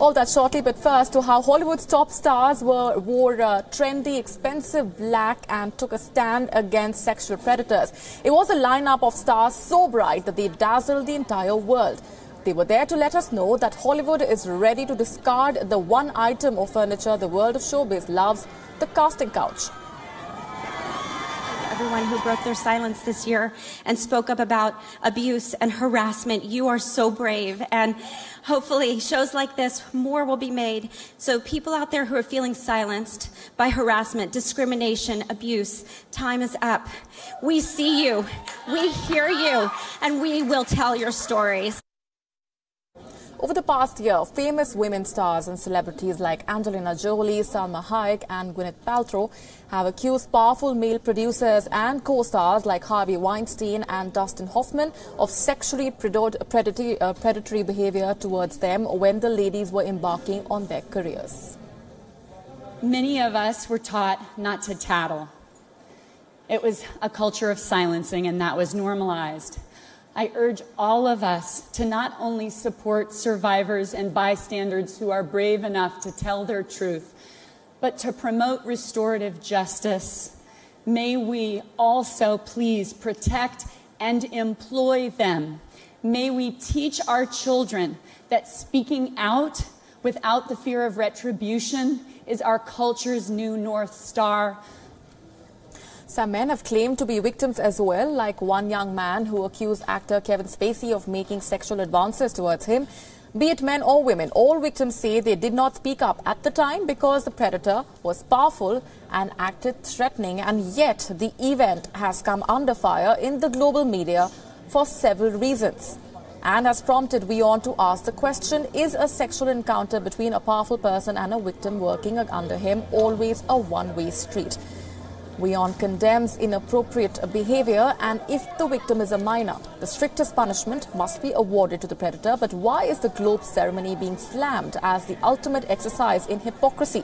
All that shortly, but first to how Hollywood's top stars wore trendy, expensive black and took a stand against sexual predators. It was a lineup of stars so bright that they dazzled the entire world. They were there to let us know that Hollywood is ready to discard the one item of furniture the world of showbiz loves, the casting couch. Everyone who broke their silence this year and spoke up about abuse and harassment. You are so brave, and hopefully shows like this, more will be made. So people out there who are feeling silenced by harassment, discrimination, abuse, time is up. We see you, we hear you, and we will tell your stories. Over the past year, famous women stars and celebrities like Angelina Jolie, Salma Hayek and Gwyneth Paltrow have accused powerful male producers and co-stars like Harvey Weinstein and Dustin Hoffman of sexually predatory behavior towards them when the ladies were embarking on their careers. Many of us were taught not to tattle. It was a culture of silencing, and that was normalized. I urge all of us to not only support survivors and bystanders who are brave enough to tell their truth, but to promote restorative justice. May we also please protect and employ them. May we teach our children that speaking out without the fear of retribution is our culture's new North Star. Some men have claimed to be victims as well, like one young man who accused actor Kevin Spacey of making sexual advances towards him. Be it men or women, all victims say they did not speak up at the time because the predator was powerful and acted threatening, and yet the event has come under fire in the global media for several reasons and has prompted WION to ask the question, is a sexual encounter between a powerful person and a victim working under him always a one-way street? WION condemns inappropriate behavior, and if the victim is a minor, the strictest punishment must be awarded to the predator. But why is the Globe ceremony being slammed as the ultimate exercise in hypocrisy?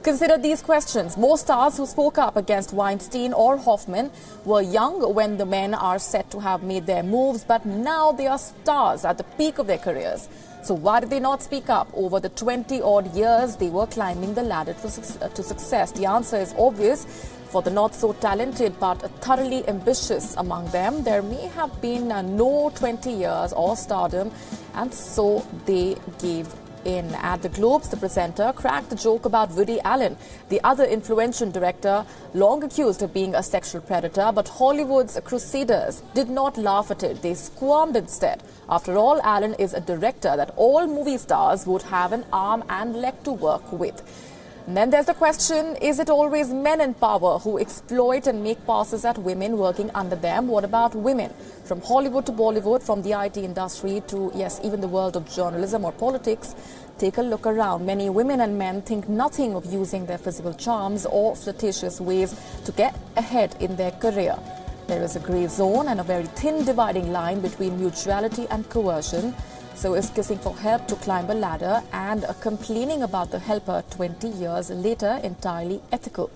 Consider these questions. Most stars who spoke up against Weinstein or Hoffman were young when the men are said to have made their moves, but now they are stars at the peak of their careers. So why did they not speak up over the 20-odd years they were climbing the ladder to success? The answer is obvious. For the not-so-talented but thoroughly ambitious among them, there may have been no 20 years or stardom, and so they gave in. At the Globes, the presenter cracked a joke about Woody Allen, the other influential director long accused of being a sexual predator, but Hollywood's crusaders did not laugh at it. They squirmed instead. After all, Allen is a director that all movie stars would have an arm and leg to work with. And then there's the question, is it always men in power who exploit and make passes at women working under them? What about women? From Hollywood to Bollywood, from the IT industry to, yes, even the world of journalism or politics, take a look around. Many women and men think nothing of using their physical charms or flirtatious ways to get ahead in their career. There is a grey zone and a very thin dividing line between mutuality and coercion. So is kissing for help to climb a ladder and complaining about the helper 20 years later entirely ethical?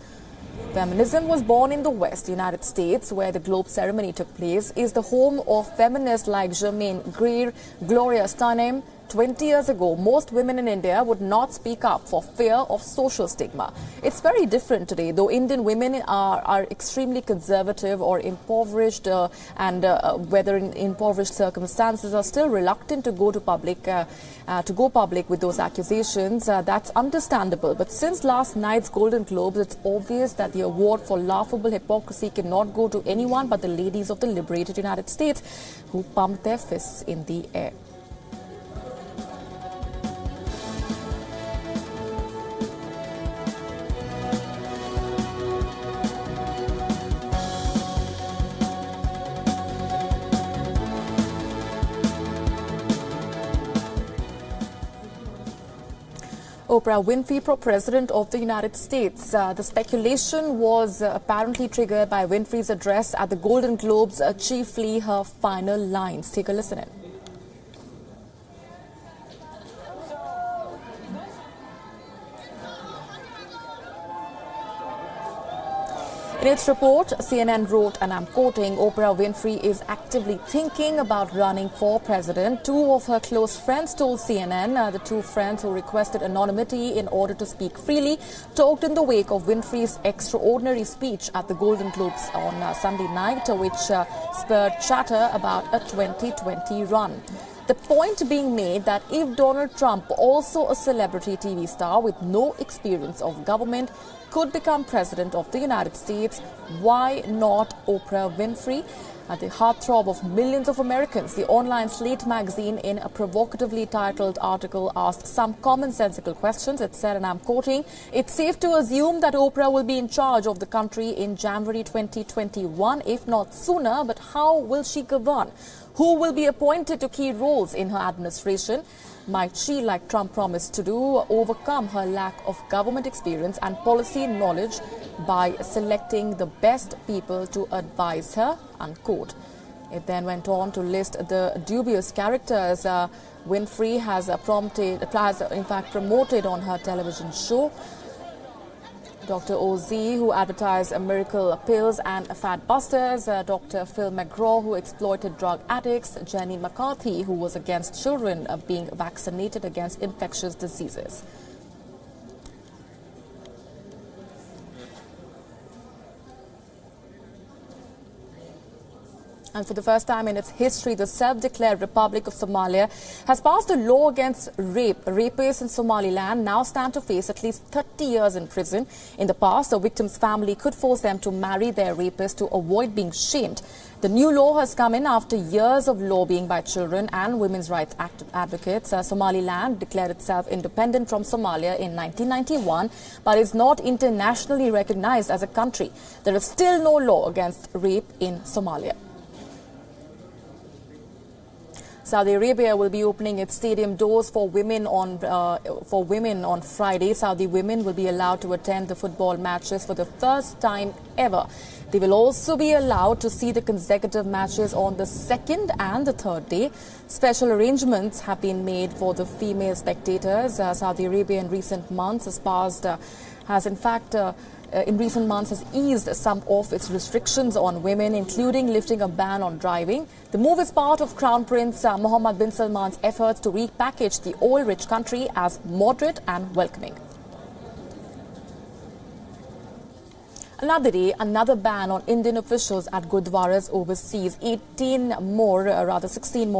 Feminism was born in the West, United States, where the Globe ceremony took place, is the home of feminists like Germaine Greer, Gloria Steinem. 20 years ago, most women in India would not speak up for fear of social stigma. It's very different today, though Indian women are extremely conservative or impoverished, whether in impoverished circumstances, are still reluctant to go public with those accusations. That's understandable. But since last night's Golden Globes, it's obvious that the award for laughable hypocrisy cannot go to anyone but the ladies of the liberated United States, who pumped their fists in the air. Oprah Winfrey, President of the United States. The speculation was apparently triggered by Winfrey's address at the Golden Globes, chiefly her final lines. Take a listen in. In its report, CNN wrote, and I'm quoting, Oprah Winfrey is actively thinking about running for president. Two of her close friends told CNN, the two friends who requested anonymity in order to speak freely, talked in the wake of Winfrey's extraordinary speech at the Golden Globes on Sunday night, which spurred chatter about a 2020 run. The point being made that if Donald Trump, also a celebrity TV star with no experience of government, could become president of the United States, why not Oprah Winfrey? At the heartthrob of millions of Americans, the online Slate magazine, in a provocatively titled article, asked some commonsensical questions. It said, and I'm quoting, "It's safe to assume that Oprah will be in charge of the country in January 2021, if not sooner, but how will she govern? Who will be appointed to key roles in her administration? Might she, like Trump promised to do, overcome her lack of government experience and policy knowledge by selecting the best people to advise her?" Unquote. It then went on to list the dubious characters Winfrey has in fact promoted on her television show. Dr. OZ, who advertised miracle pills and fat busters, Dr. Phil McGraw, who exploited drug addicts, Jenny McCarthy, who was against children being vaccinated against infectious diseases. And for the first time in its history, the self-declared Republic of Somalia has passed a law against rape. Rapists in Somaliland now stand to face at least 30 years in prison. In the past, a victim's family could force them to marry their rapist to avoid being shamed. The new law has come in after years of lobbying by children and women's rights advocates. Somaliland declared itself independent from Somalia in 1991, but is not internationally recognized as a country. There is still no law against rape in Somalia. Saudi Arabia will be opening its stadium doors for women on Friday. Saudi women will be allowed to attend the football matches for the first time ever. They will also be allowed to see the consecutive matches on the second and the third day. Special arrangements have been made for the female spectators. Saudi Arabia in recent months has eased some of its restrictions on women, including lifting a ban on driving. The move is part of Crown Prince Mohammed bin Salman's efforts to repackage the oil-rich country as moderate and welcoming. Another day, another ban on Indian officials at Gurdwaras overseas. 16 more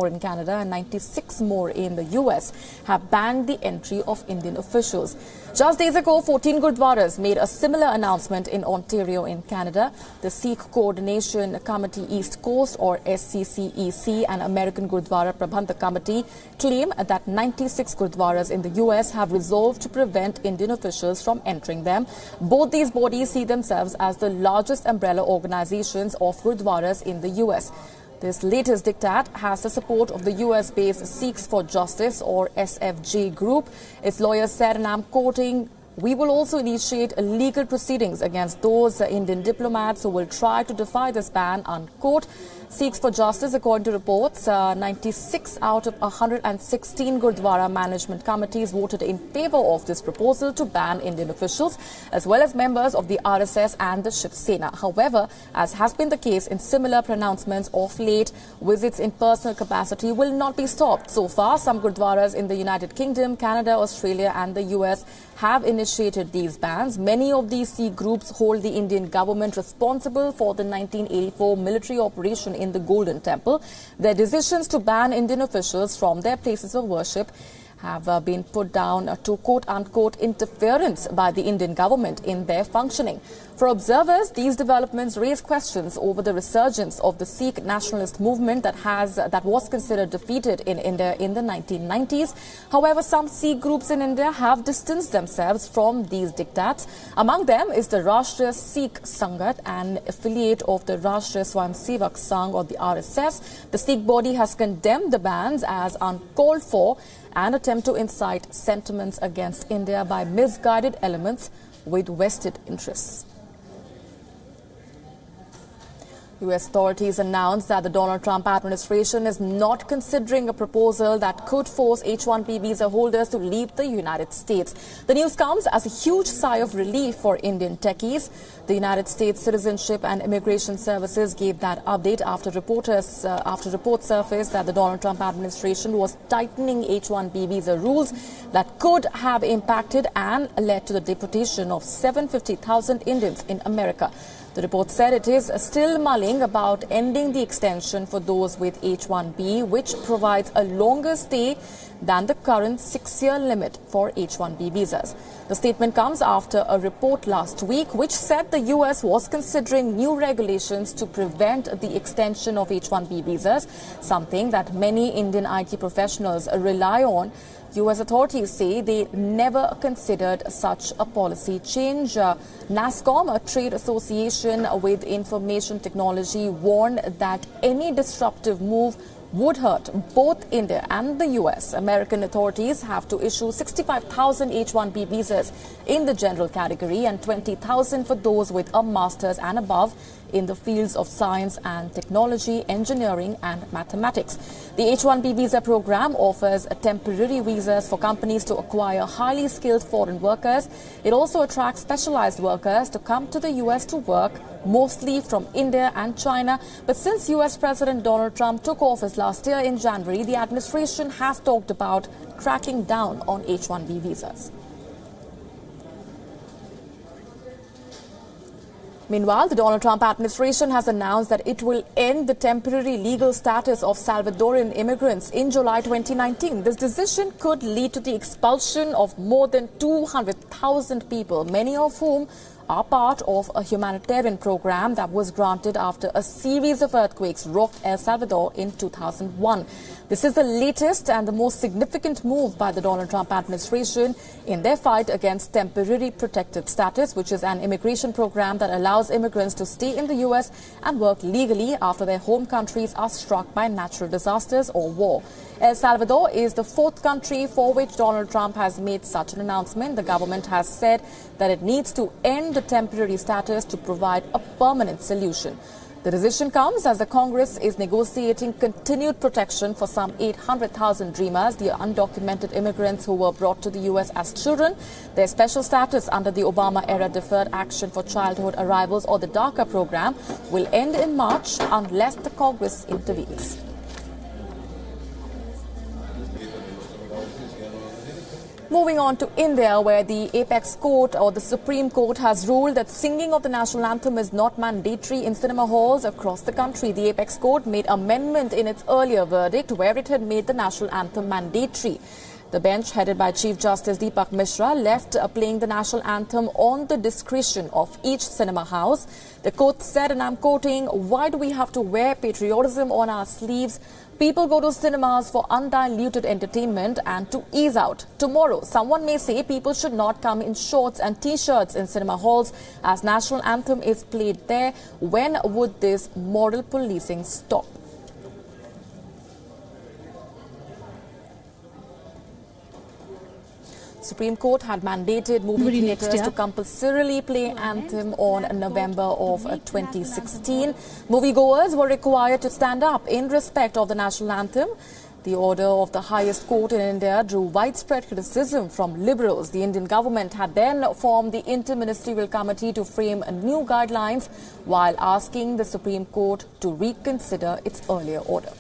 in Canada and 96 more in the US have banned the entry of Indian officials. Just days ago, 14 Gurdwaras made a similar announcement in Ontario in Canada. The Sikh Coordination Committee East Coast, or SCCEC, and American Gurdwara Prabandhak Committee claim that 96 Gurdwaras in the US have resolved to prevent Indian officials from entering them. Both these bodies see themselves as the largest umbrella organizations of Gurdwaras in the US. This latest diktat has the support of the US-based Sikhs for Justice, or SFJ group. Its lawyers said, and I'm quoting, "We will also initiate legal proceedings against those Indian diplomats who will try to defy this ban," unquote. Sikhs for Justice, according to reports, 96 out of 116 Gurdwara management committees voted in favor of this proposal to ban Indian officials, as well as members of the RSS and the Shiv Sena. However, as has been the case in similar pronouncements of late, visits in personal capacity will not be stopped. So far, some Gurdwaras in the United Kingdom, Canada, Australia and the US have initiated these bans. Many of these Sikh groups hold the Indian government responsible for the 1984 military operation in the Golden Temple. Their decisions to ban Indian officials from their places of worship have been put down to quote-unquote interference by the Indian government in their functioning. For observers, these developments raise questions over the resurgence of the Sikh nationalist movement that was considered defeated in India in the 1990s. However, some Sikh groups in India have distanced themselves from these diktats. Among them is the Rashtriya Sikh Sangat, an affiliate of the Rashtriya Swayamsevak Sangh, or the RSS. The Sikh body has condemned the bans as uncalled for and attempt to incite sentiments against India by misguided elements with vested interests. U.S. authorities announced that the Donald Trump administration is not considering a proposal that could force H-1B visa holders to leave the United States. The news comes as a huge sigh of relief for Indian techies. The United States Citizenship and Immigration Services gave that update after reports surfaced that the Donald Trump administration was tightening H-1B visa rules that could have impacted and led to the deportation of 750,000 Indians in America. The report said it is still mulling about ending the extension for those with H-1B, which provides a longer stay than the current 6-year limit for H-1B visas. The statement comes after a report last week which said the U.S. was considering new regulations to prevent the extension of H-1B visas, something that many Indian IT professionals rely on. U.S. authorities say they never considered such a policy change. NASSCOM, a trade association with information technology, warned that any disruptive move would hurt both India and the U.S. American authorities have to issue 65,000 H-1B visas in the general category and 20,000 for those with a master's and above in the fields of science and technology, engineering and mathematics. The H-1B visa program offers temporary visas for companies to acquire highly skilled foreign workers. It also attracts specialized workers to come to the U.S. to work, mostly from India and China. But since U.S. President Donald Trump took office last year in January, the administration has talked about cracking down on H-1B visas. Meanwhile, the Donald Trump administration has announced that it will end the temporary legal status of Salvadoran immigrants in July 2019. This decision could lead to the expulsion of more than 200,000 people, many of whom are part of a humanitarian program that was granted after a series of earthquakes rocked El Salvador in 2001. This is the latest and the most significant move by the Donald Trump administration in their fight against temporary protected status, which is an immigration program that allows immigrants to stay in the U.S. and work legally after their home countries are struck by natural disasters or war. El Salvador is the fourth country for which Donald Trump has made such an announcement. The government has said that it needs to end the temporary status to provide a permanent solution. The decision comes as the Congress is negotiating continued protection for some 800,000 Dreamers, the undocumented immigrants who were brought to the U.S. as children. Their special status under the Obama-era Deferred Action for Childhood Arrivals, or the DACA program, will end in March unless the Congress intervenes. Moving on to India, where the Apex Court or the Supreme Court has ruled that singing of the national anthem is not mandatory in cinema halls across the country. The Apex Court made amendment in its earlier verdict where it had made the national anthem mandatory. The bench, headed by Chief Justice Deepak Mishra, left playing the national anthem on the discretion of each cinema house. The court said, and I'm quoting, "Why do we have to wear patriotism on our sleeves? People go to cinemas for undiluted entertainment and to ease out. Tomorrow, someone may say people should not come in shorts and T-shirts in cinema halls as national anthem is played there. When would this moral policing stop?" Supreme Court had mandated movie theatres to compulsorily play anthem on November of 2016. Moviegoers were required to stand up in respect of the national anthem. The order of the highest court in India drew widespread criticism from liberals. The Indian government had then formed the Inter-Ministerial Committee to frame new guidelines while asking the Supreme Court to reconsider its earlier order.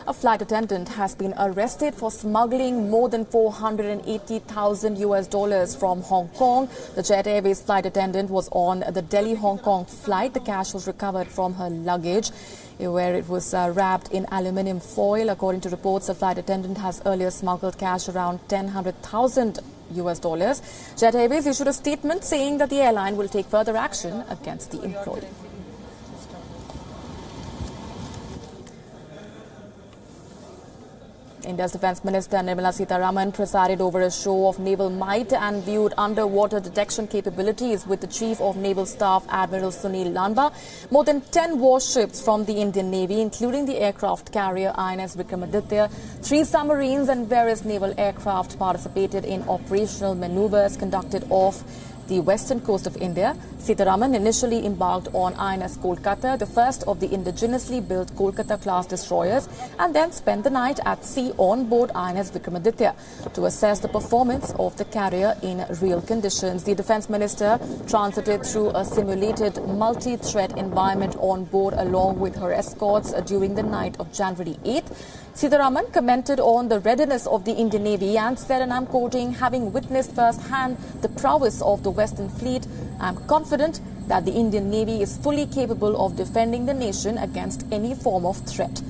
A flight attendant has been arrested for smuggling more than $480,000 from Hong Kong. The Jet Airways flight attendant was on the Delhi-Hong Kong flight. The cash was recovered from her luggage, where it was wrapped in aluminium foil. According to reports, the flight attendant has earlier smuggled cash around $100,000. Jet Airways issued a statement saying that the airline will take further action against the employee. India's Defence Minister Nirmala Sitharaman presided over a show of naval might and viewed underwater detection capabilities with the Chief of Naval Staff Admiral Sunil Lanba. More than 10 warships from the Indian Navy, including the aircraft carrier INS Vikramaditya, 3 submarines and various naval aircraft participated in operational maneuvers conducted off the western coast of India. Sitharaman initially embarked on INS Kolkata, the first of the indigenously built Kolkata-class destroyers, and then spent the night at sea on board INS Vikramaditya to assess the performance of the carrier in real conditions. The Defence Minister transited through a simulated multi-threat environment on board along with her escorts during the night of January 8th. Sitharaman commented on the readiness of the Indian Navy and said, and I'm quoting, having witnessed firsthand the prowess of the Western Fleet, I'm confident that the Indian Navy is fully capable of defending the nation against any form of threat.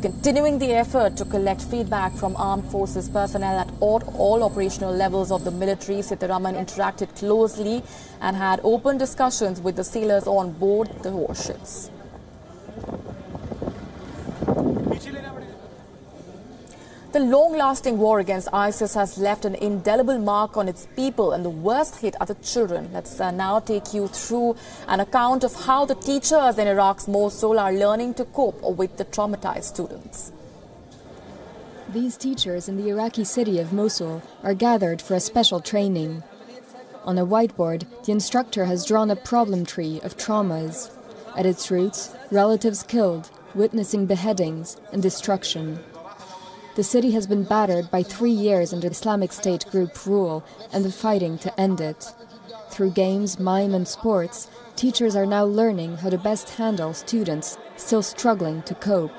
Continuing the effort to collect feedback from armed forces personnel at all operational levels of the military, Sitharaman interacted closely and had open discussions with the sailors on board the warships. The long-lasting war against ISIS has left an indelible mark on its people, and the worst hit are the children. Let's now take you through an account of how the teachers in Iraq's Mosul are learning to cope with the traumatized students. These teachers in the Iraqi city of Mosul are gathered for a special training. On a whiteboard, the instructor has drawn a problem tree of traumas. At its roots, relatives killed, witnessing beheadings and destruction. The city has been battered by 3 years under Islamic State group rule and the fighting to end it. Through games, mime and sports, teachers are now learning how to best handle students still struggling to cope.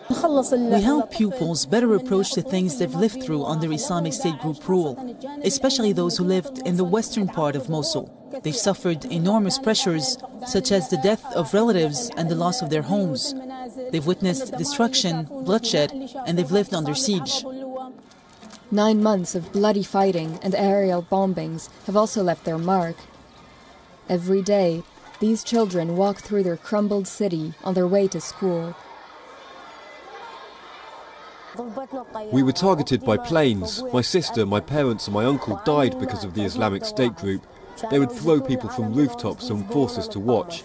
We help pupils better approach the things they've lived through under Islamic State group rule, especially those who lived in the western part of Mosul. They've suffered enormous pressures, such as the death of relatives and the loss of their homes. They've witnessed destruction, bloodshed, and they've lived under siege. 9 months of bloody fighting and aerial bombings have also left their mark. Every day, these children walk through their crumbled city on their way to school. We were targeted by planes. My sister, my parents and my uncle died because of the Islamic State group. They would throw people from rooftops and force us to watch.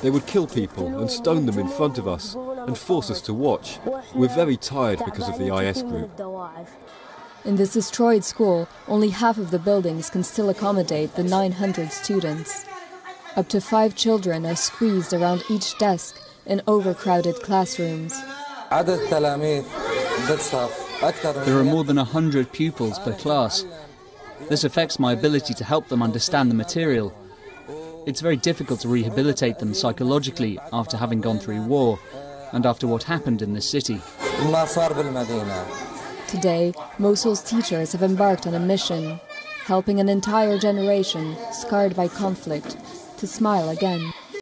They would kill people and stone them in front of us and force us to watch. We're very tired because of the IS group. In this destroyed school, only half of the buildings can still accommodate the 900 students. Up to 5 children are squeezed around each desk in overcrowded classrooms. There are more than 100 pupils per class. This affects my ability to help them understand the material. It's very difficult to rehabilitate them psychologically after having gone through war and after what happened in the city. Today, Mosul's teachers have embarked on a mission, helping an entire generation scarred by conflict to smile again.